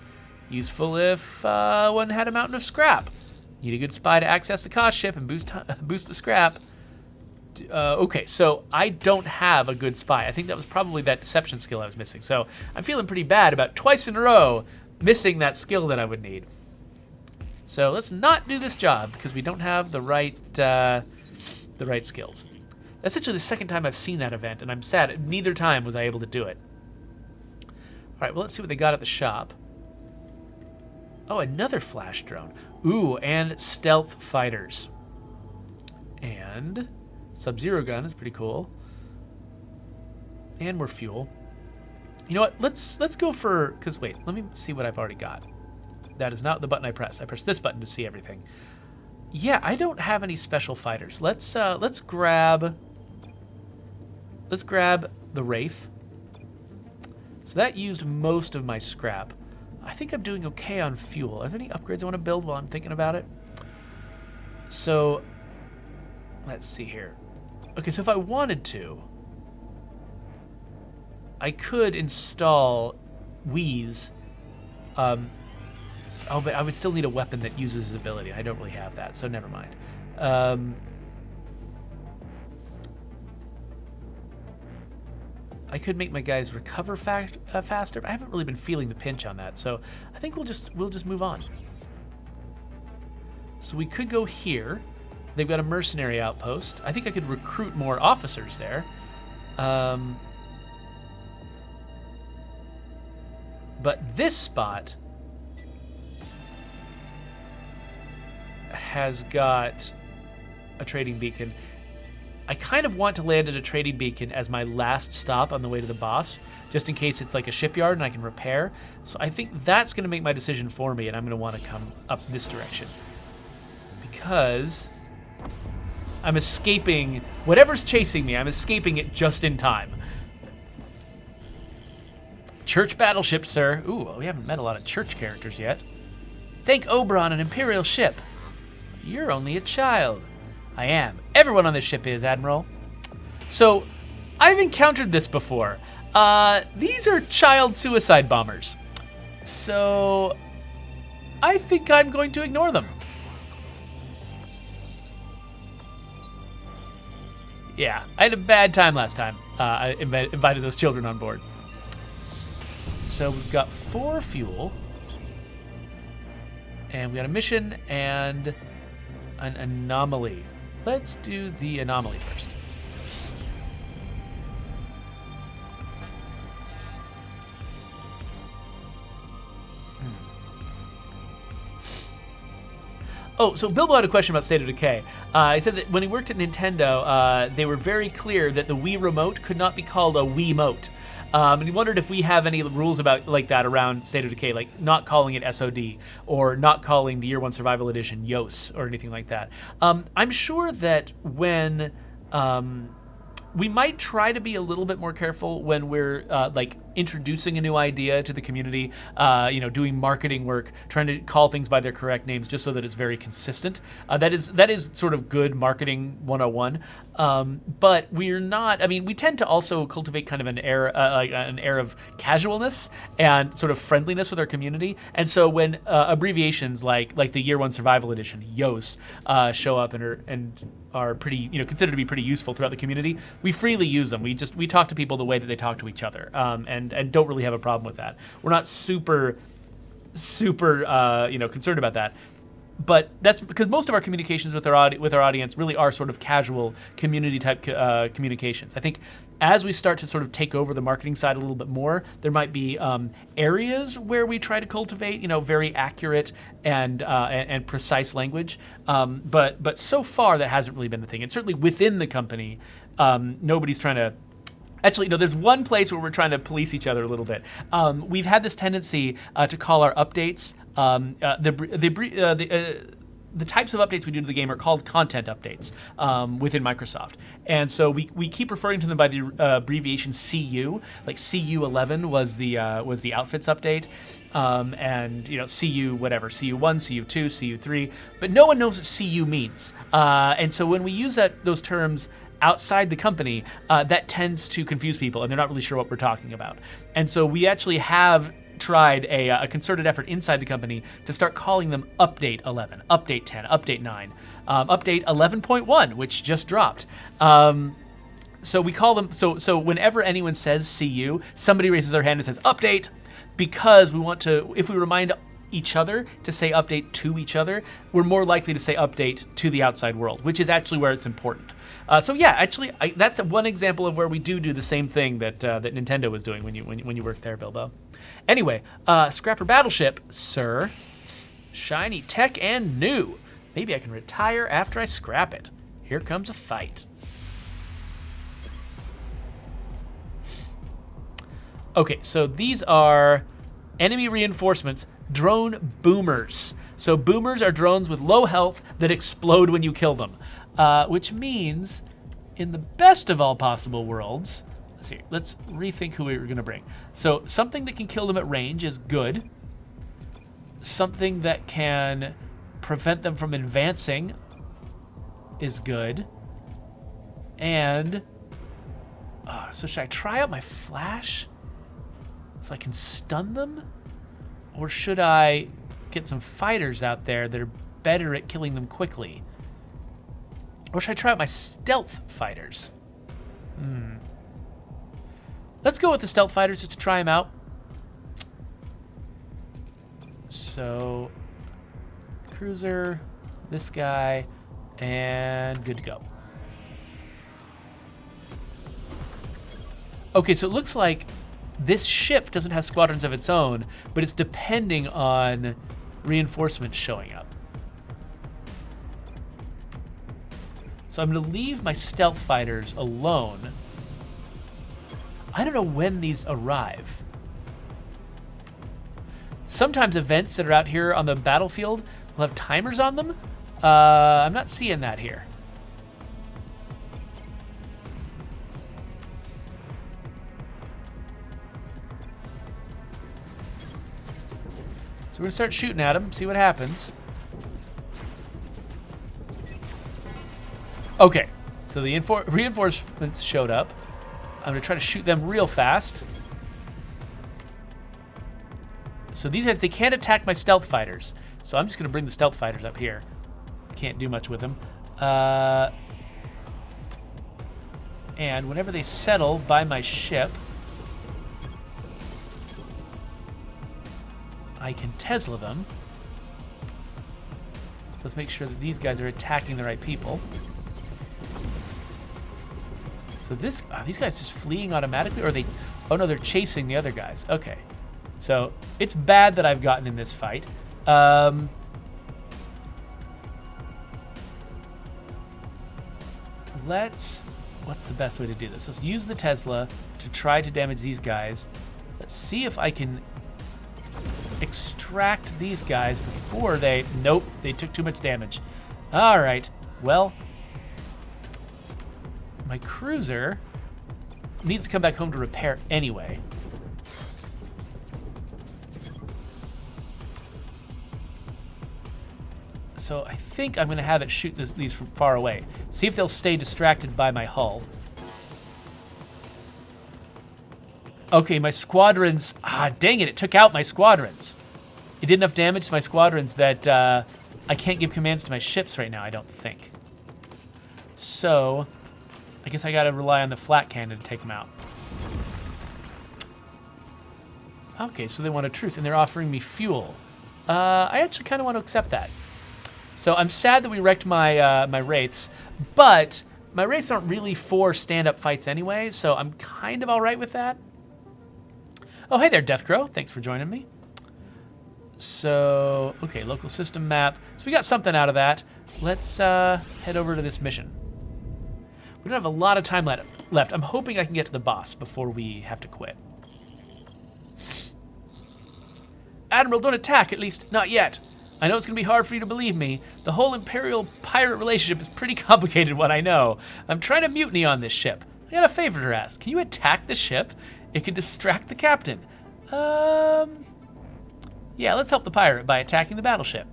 Useful if one had a mountain of scrap. Need a good spy to access the Kosh ship and boost the scrap. Okay, so I don't have a good spy. I think that was probably that deception skill I was missing. So I'm feeling pretty bad about twice in a row missing that skill that I would need. So let's not do this job because we don't have the right skills. That's actually the second time I've seen that event, and I'm sad. Neither time was I able to do it. All right, well, let's see what they got at the shop. Oh, another flash drone. Ooh, and stealth fighters. And Sub-Zero gun is pretty cool. And more fuel. You know what? Let's go for, because wait, let me see what I've already got. That is not the button I pressed. I pressed this button to see everything. Yeah, I don't have any special fighters. Let's grab the Wraith. So that used most of my scrap. I think I'm doing okay on fuel. Are there any upgrades I want to build while I'm thinking about it? So let's see here. Okay, so if I wanted to, I could install Wheeze. Oh, but I would still need a weapon that uses his ability. I don't really have that, so never mind. I could make my guys recover faster, but I haven't really been feeling the pinch on that, so I think we'll just move on. So we could go here. They've got a mercenary outpost. I think I could recruit more officers there. But this spot has got a trading beacon. I kind of want to land at a trading beacon as my last stop on the way to the boss, just in case it's like a shipyard and I can repair. So I think that's going to make my decision for me, and I'm going to want to come up this direction. Because I'm escaping whatever's chasing me. I'm escaping it just in time. Church battleship, sir. Ooh, we haven't met a lot of church characters yet. Thank Oberon, an Imperial ship. You're only a child. I am. Everyone on this ship is, Admiral. So, I've encountered this before. These are child suicide bombers. So, I think I'm going to ignore them. Yeah, I had a bad time last time. I invited those children on board. So we've got 4 fuel. And we got a mission and an anomaly. Let's do the anomaly first. Oh, so Bilbo had a question about State of Decay. He said that when he worked at Nintendo, they were very clear that the Wii Remote could not be called a Wiimote. And he wondered if we have any rules about like that around State of Decay, like not calling it SOD or not calling the Year One Survival Edition YOS or anything like that. I'm sure that when we might try to be a little bit more careful when we're like introducing a new idea to the community, doing marketing work, trying to call things by their correct names just so that it's very consistent. That is sort of good marketing 101. But we're not. I mean, we tend to also cultivate kind of an air of casualness and sort of friendliness with our community. And so when abbreviations like the Year One Survival Edition (YOS) show up and are pretty, considered to be pretty useful throughout the community, we freely use them. We talk to people the way that they talk to each other, and don't really have a problem with that. We're not super concerned about that. But that's because most of our communications with our audience really are sort of casual community type communications. I think as we start to sort of take over the marketing side a little bit more, there might be areas where we try to cultivate, very accurate and precise language. But so far that hasn't really been the thing. And certainly within the company, nobody's trying to. Actually, no, there's one place where we're trying to police each other a little bit. We've had this tendency to call our updates, the types of updates we do to the game are called content updates within Microsoft. And so we keep referring to them by the abbreviation CU, like CU11 was the outfits update. And CU whatever, CU1, CU2, CU3, but no one knows what CU means. And so when we use those terms outside the company, that tends to confuse people, and they're not really sure what we're talking about. And so we actually have tried a concerted effort inside the company to start calling them Update 11, Update 10, Update 9, Update 11.1, which just dropped. So we call them, so whenever anyone says CU, somebody raises their hand and says Update, because we want to, if we remind each other to say update to each other, we're more likely to say update to the outside world, which is actually where it's important. So yeah, actually, that's one example of where we do the same thing that Nintendo was doing when you worked there, Bilbo. Anyway, Scrapper Battleship, sir. Shiny tech and new. Maybe I can retire after I scrap it. Here comes a fight. Okay, so these are enemy reinforcements, drone boomers. So boomers are drones with low health that explode when you kill them, which means in the best of all possible worlds, let's rethink who we were gonna bring. So something that can kill them at range is good. Something that can prevent them from advancing is good. And so should I try out my flash so I can stun them? Or should I get some fighters out there that are better at killing them quickly? Or should I try out my stealth fighters? Let's go with the stealth fighters just to try them out. So, cruiser, this guy, and good to go. Okay, so it looks like this ship doesn't have squadrons of its own, but it's depending on reinforcements showing up. So I'm going to leave my stealth fighters alone. I don't know when these arrive. Sometimes events that are out here on the battlefield will have timers on them. I'm not seeing that here. So we're gonna start shooting at them, see what happens. Okay, so the reinforcements showed up. I'm gonna try to shoot them real fast. So these guys, they can't attack my stealth fighters. So I'm just gonna bring the stealth fighters up here. Can't do much with them. And whenever they settle by my ship, I can Tesla them. So let's make sure that these guys are attacking the right people. So these guys just fleeing automatically, or they, oh no, they're chasing the other guys. Okay, so it's bad that I've gotten in this fight. Let's what's the best way to do this? Let's use the Tesla to try to damage these guys. Let's see if I can extract these guys before they... Nope, they took too much damage. All right, well, my cruiser needs to come back home to repair anyway. So I think I'm gonna have it shoot these from far away. See if they'll stay distracted by my hull. Okay, my squadrons, dang it, it took out my squadrons. It did enough damage to my squadrons that I can't give commands to my ships right now, I don't think. So, I guess I gotta rely on the flat cannon to take them out. Okay, so they want a truce, and they're offering me fuel. I actually kind of want to accept that. So I'm sad that we wrecked my my wraiths, but my wraiths aren't really for stand-up fights anyway, so I'm kind of all right with that. Oh, hey there, Deathcrow. Thanks for joining me. So, okay, local system map. So we got something out of that. Let's head over to this mission. We don't have a lot of time left. I'm hoping I can get to the boss before we have to quit. Admiral, don't attack, at least not yet. I know it's going to be hard for you to believe me. The whole Imperial-pirate relationship is pretty complicated, what I know. I'm trying to mutiny on this ship. I got a favor to ask. Can you attack the ship? It could distract the captain. Yeah, let's help the pirate by attacking the battleship.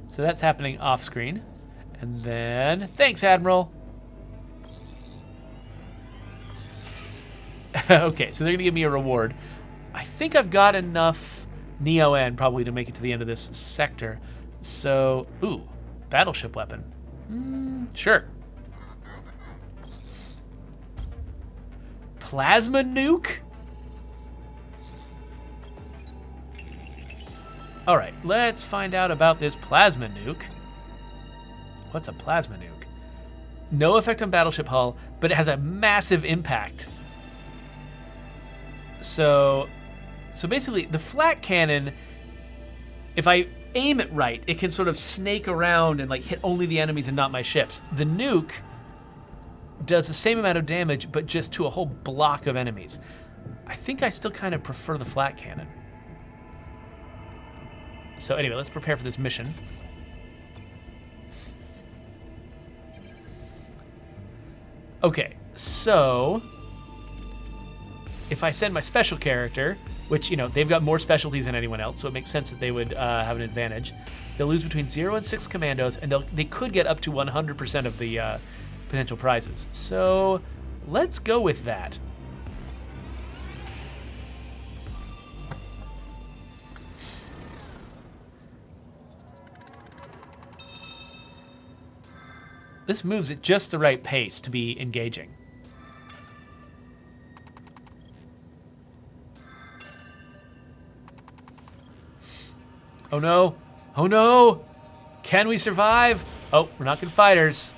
So that's happening off screen. And then, thanks, Admiral. Okay, so they're gonna give me a reward. I think I've got enough Neo-N probably to make it to the end of this sector. So, ooh, battleship weapon. Sure. Plasma nuke? All right, let's find out about this plasma nuke. What's a plasma nuke? No effect on battleship hull, but it has a massive impact. So basically, the flat cannon, if I aim it right, it can sort of snake around and like hit only the enemies and not my ships. The nuke does the same amount of damage, but just to a whole block of enemies. I think I still kind of prefer the flat cannon. So anyway, let's prepare for this mission. Okay, so if I send my special character, which, you know, they've got more specialties than anyone else, so it makes sense that they would have an advantage. They'll lose between 0 and 6 commandos, and they could get up to 100% of the potential prizes. So let's go with that. This moves at just the right pace to be engaging. Oh no, oh no! Can we survive? Oh, we're not good fighters.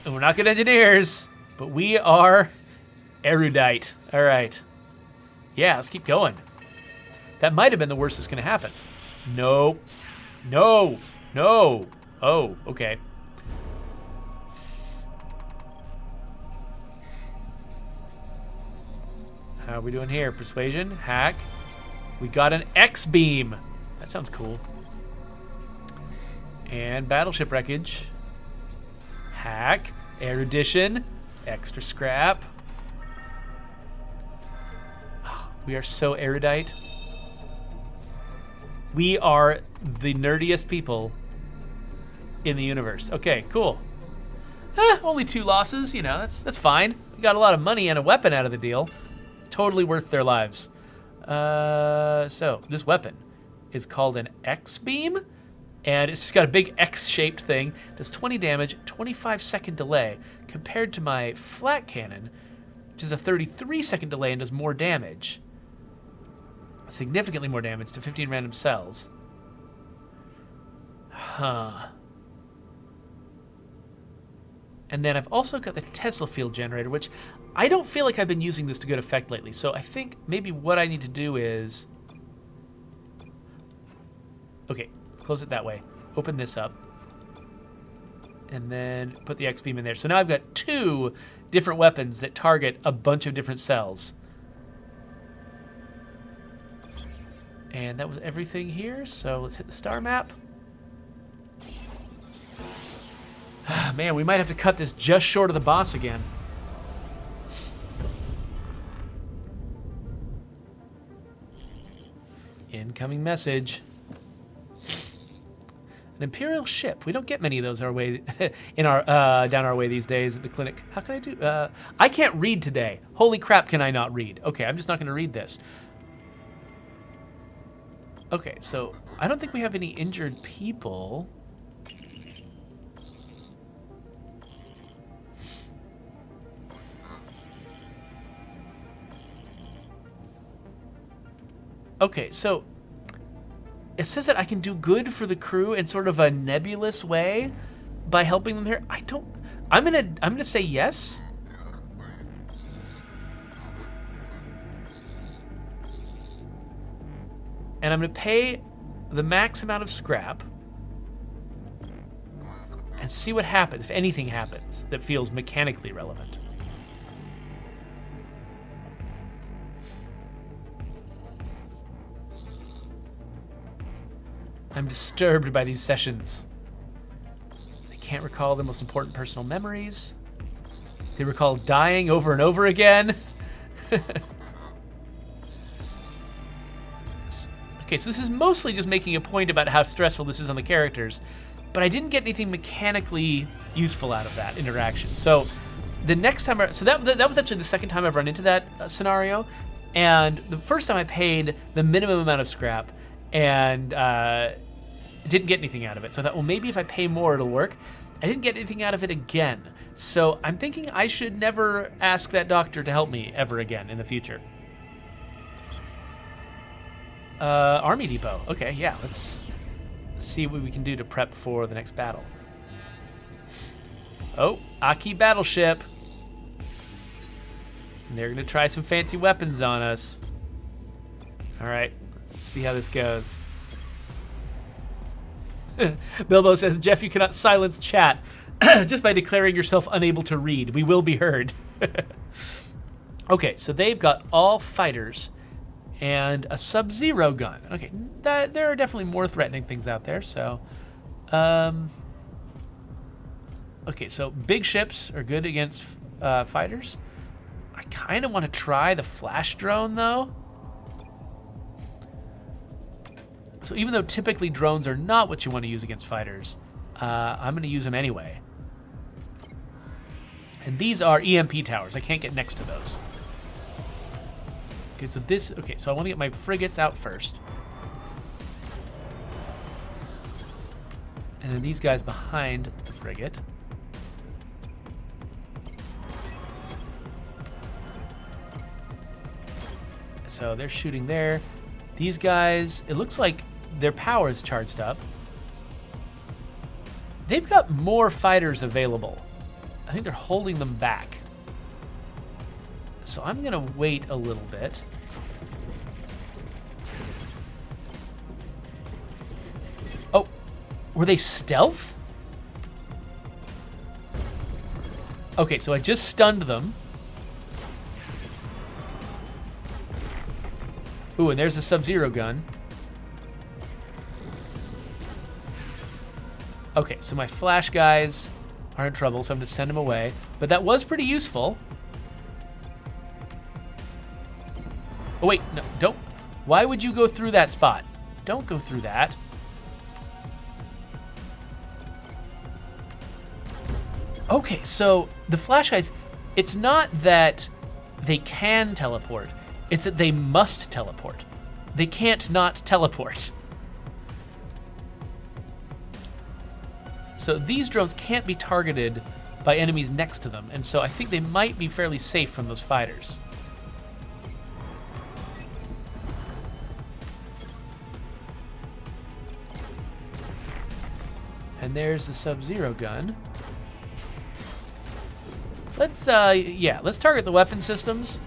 And we're not good engineers, but we are erudite. All right. Yeah, let's keep going. That might have been the worst that's gonna happen. No, no, no. Oh, okay. How are we doing here? Persuasion, hack. We got an X-beam. That sounds cool. And battleship wreckage. Hack, erudition, extra scrap. We are so erudite. We are the nerdiest people in the universe. Okay, cool. Only 2 losses, you know, that's fine. We got a lot of money and a weapon out of the deal. Totally worth their lives. So this weapon is called an X-beam, and it's just got a big X-shaped thing. Does 20 damage, 25-second delay, compared to my flat cannon, which is a 33-second delay and does more damage. Significantly more damage to 15 random cells. Huh. And then I've also got the Tesla field generator, which I don't feel like I've been using this to good effect lately. So I think maybe what I need to do is... Okay, close it that way. Open this up. And then put the X-beam in there. So now I've got 2 different weapons that target a bunch of different cells. And that was everything here, so let's hit the star map. Man, we might have to cut this just short of the boss again. Incoming message. An Imperial ship. We don't get many of those our way in our down our way these days at the clinic. How can I do? I can't read today. Holy crap! Can I not read? Okay, I'm just not going to read this. Okay, so I don't think we have any injured people. Okay, so it says that I can do good for the crew in sort of a nebulous way by helping them here. I'm gonna say yes. And I'm gonna pay the max amount of scrap and see what happens, if anything happens that feels mechanically relevant. I'm disturbed by these sessions. They can't recall their most important personal memories. They recall dying over and over again. Okay, so this is mostly just making a point about how stressful this is on the characters, but I didn't get anything mechanically useful out of that interaction. So the next time, that was actually the second time I've run into that scenario, and the first time I paid the minimum amount of scrap and didn't get anything out of it. So I thought, well, maybe if I pay more, it'll work. I didn't get anything out of it again. So I'm thinking I should never ask that doctor to help me ever again in the future. Army depot. Okay, yeah, let's see what we can do to prep for the next battle. Oh, Aki battleship. And they're gonna try some fancy weapons on us. All right, let's see how this goes. Bilbo says, Jeff, you cannot silence chat just by declaring yourself unable to read. We will be heard. Okay, so they've got all fighters and a Sub-Zero gun. Okay, there are definitely more threatening things out there, so... okay, so big ships are good against fighters. I kind of want to try the flash drone, though. So even though typically drones are not what you want to use against fighters, I'm going to use them anyway. And these are EMP towers. I can't get next to those. Okay, so I want to get my frigates out first. And then these guys behind the frigate. So they're shooting there. These guys, it looks like their power is charged up. They've got more fighters available. I think they're holding them back. So I'm gonna wait a little bit. Oh, were they stealth? Okay, so I just stunned them. Ooh, and there's a Sub-Zero gun. Okay, so my flash guys are in trouble, so I'm gonna send them away. But that was pretty useful. Oh wait, no, don't. Why would you go through that spot? Don't go through that. Okay, so the flash guys, it's not that they can teleport, it's that they must teleport. They can't not teleport. So these drones can't be targeted by enemies next to them, and so I think they might be fairly safe from those fighters. And there's the Sub-Zero gun. Let's target the weapon systems.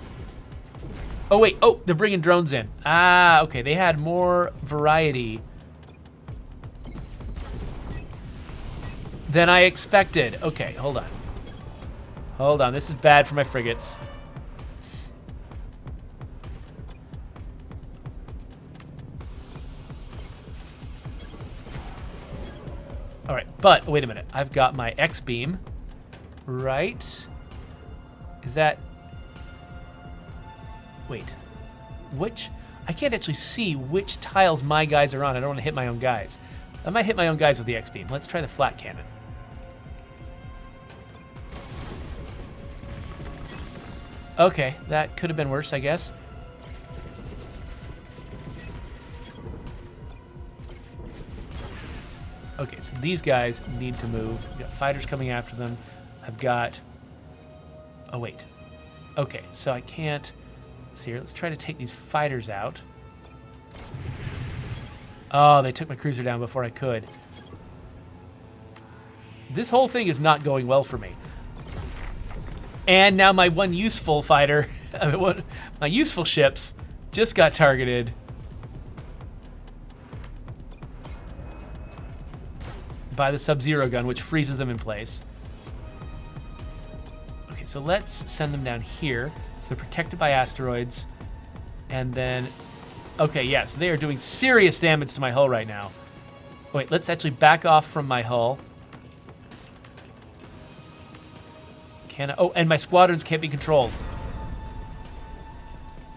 Oh wait, they're bringing drones in. Ah, okay, they had more variety than I expected. Okay, hold on. Hold on, this is bad for my frigates. All right, but wait a minute. I've got my X-beam, right? Is that... Wait, which... I can't actually see which tiles my guys are on. I don't want to hit my own guys. I might hit my own guys with the X-beam. Let's try the flat cannon. Okay, that could have been worse, I guess. Okay, so these guys need to move. We've got fighters coming after them. I've got... Oh, wait. Okay, so I can't... Let's see here. Let's try to take these fighters out. Oh, they took my cruiser down before I could. This whole thing is not going well for me. And now my one useful fighter, my useful ships, just got targeted. By the Sub-Zero gun, which freezes them in place. Okay, so let's send them down here. So they're protected by asteroids. And then, okay, yes, they are doing serious damage to my hull right now. Wait, let's actually back off from my hull. Oh, and my squadrons can't be controlled.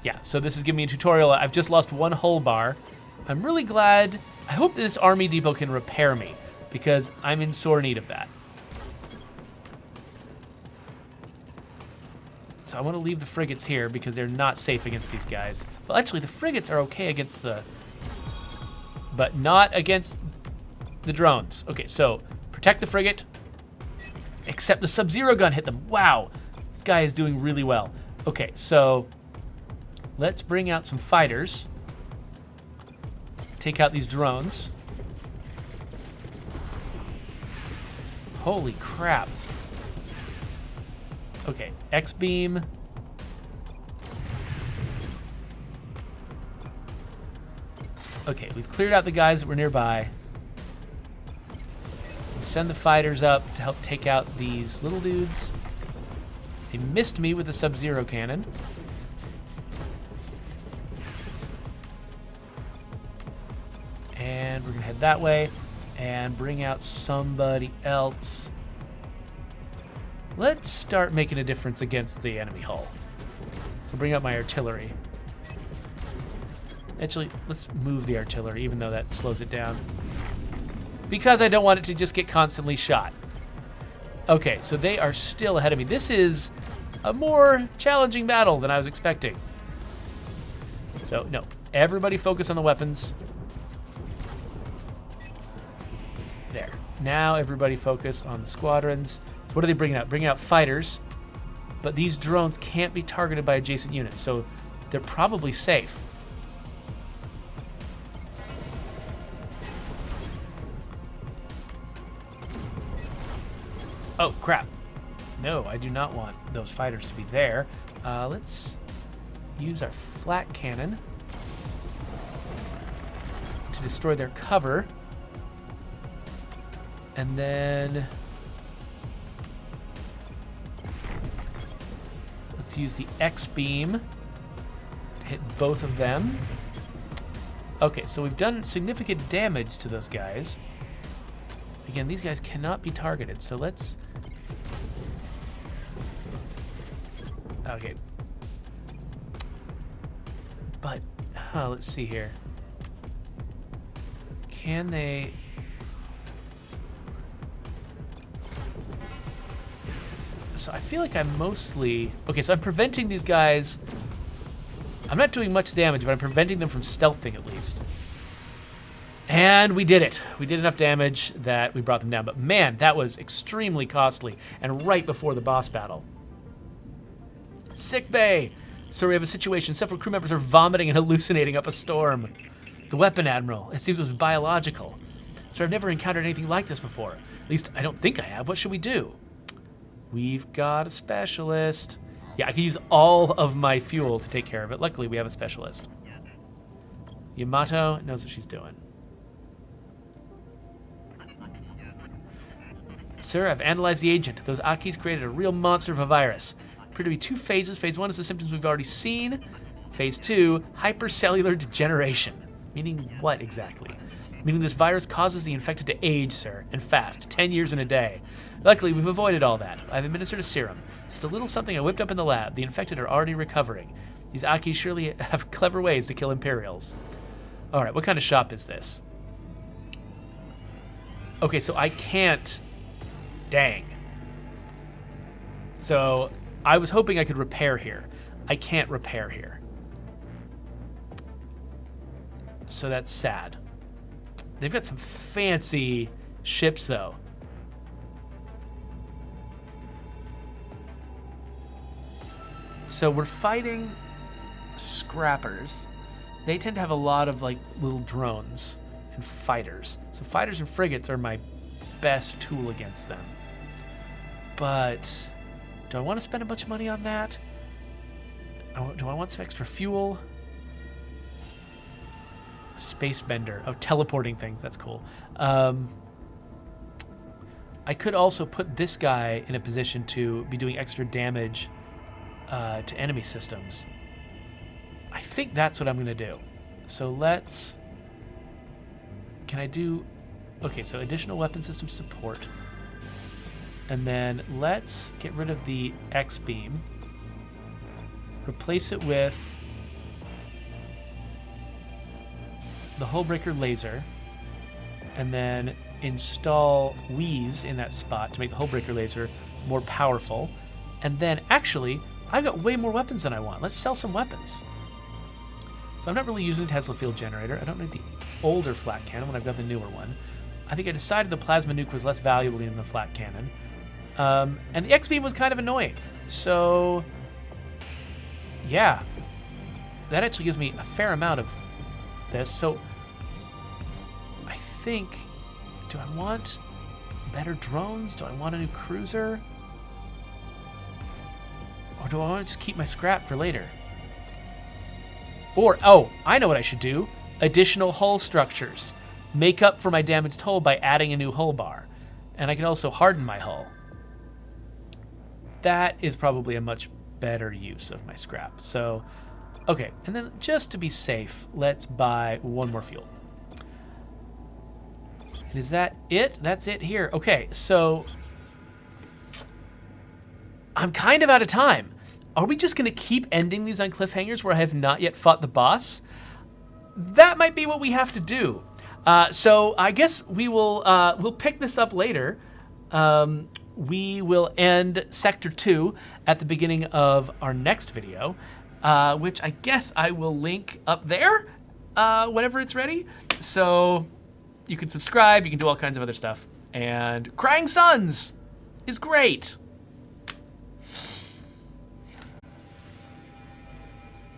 Yeah, so this is giving me a tutorial. I've just lost one hull bar. I'm really glad. I hope this army depot can repair me, because I'm in sore need of that. So I want to leave the frigates here because they're not safe against these guys. Well, actually, the frigates are okay against the... But not against the drones. Okay, so protect the frigate. Except the Sub-Zero gun hit them. Wow, this guy is doing really well. Okay, so let's bring out some fighters. Take out these drones. Holy crap. Okay, X-beam. Okay, we've cleared out the guys that were nearby. We'll send the fighters up to help take out these little dudes. They missed me with the Sub-Zero cannon. And we're gonna head that way and bring out somebody else. Let's start making a difference against the enemy hull. So bring up my artillery. Actually, let's move the artillery, even though that slows it down. Because I don't want it to just get constantly shot. Okay, so they are still ahead of me. This is a more challenging battle than I was expecting. So, no. Everybody focus on the weapons. There. Now everybody focus on the squadrons. So what are they bringing out? Bringing out fighters. But these drones can't be targeted by adjacent units, so they're probably safe. Oh, crap. No, I do not want those fighters to be there. Let's use our flat cannon to destroy their cover. And then let's use the X-beam to hit both of them. Okay, so we've done significant damage to those guys. Again, these guys cannot be targeted, so let's... Okay. But, let's see here. Can they... So I feel like I'm mostly... Okay, so I'm preventing these guys... I'm not doing much damage, but I'm preventing them from stealthing at least. And we did it. We did enough damage that we brought them down. But man, that was extremely costly. And right before the boss battle. Sick bay! So we have a situation. Several crew members are vomiting and hallucinating up a storm. The weapon admiral, it seems it was biological. So I've never encountered anything like this before. At least I don't think I have. What should we do? We've got a specialist. Yeah, I can use all of my fuel to take care of it. Luckily, we have a specialist. Yamato knows what she's doing. Sir, I've analyzed the agent. Those Akis created a real monster of a virus. Appear to be 2 phases. Phase 1 is the symptoms we've already seen. Phase 2, hypercellular degeneration. Meaning what exactly? Meaning this virus causes the infected to age, sir, and fast, 10 years in a day. Luckily, we've avoided all that. I've administered a serum. Just a little something I whipped up in the lab. The infected are already recovering. These Akis surely have clever ways to kill Imperials. All right, what kind of shop is this? Okay, so I can't... Dang. So I was hoping I could repair here. I can't repair here. So that's sad. They've got some fancy ships, though. So we're fighting scrappers. They tend to have a lot of, like, little drones and fighters. So fighters and frigates are my best tool against them. But do I want to spend a bunch of money on that? Do I want some extra fuel? Space bender. Oh, teleporting things. That's cool. I could also put this guy in a position to be doing extra damage to enemy systems. I think that's what I'm going to do. So let's... Can I do... Okay, so additional weapon system support. And then let's get rid of the X-beam. Replace it with the hullbreaker laser. And then install Wheeze in that spot to make the hullbreaker laser more powerful. And then, actually, I've got way more weapons than I want. Let's sell some weapons. So I'm not really using the Tesla field generator. I don't need the older flat cannon when I've got the newer one. I think I decided the plasma nuke was less valuable than the flat cannon. And the X-beam was kind of annoying. So, yeah. That actually gives me a fair amount of this. So, I think... Do I want better drones? Do I want a new cruiser? Or do I want to just keep my scrap for later? Or, oh, I know what I should do. Additional hull structures. Make up for my damaged hull by adding a new hull bar. And I can also harden my hull. That is probably a much better use of my scrap. So, okay. And then just to be safe, let's buy one more fuel. Is that it? That's it here. Okay, so I'm kind of out of time. Are we just going to keep ending these on cliffhangers where I have not yet fought the boss? That might be what we have to do. So I guess we will we'll pick this up later. We will end Sector 2 at the beginning of our next video, which I guess I will link up there whenever it's ready. So you can subscribe, you can do all kinds of other stuff. And Crying Suns is great.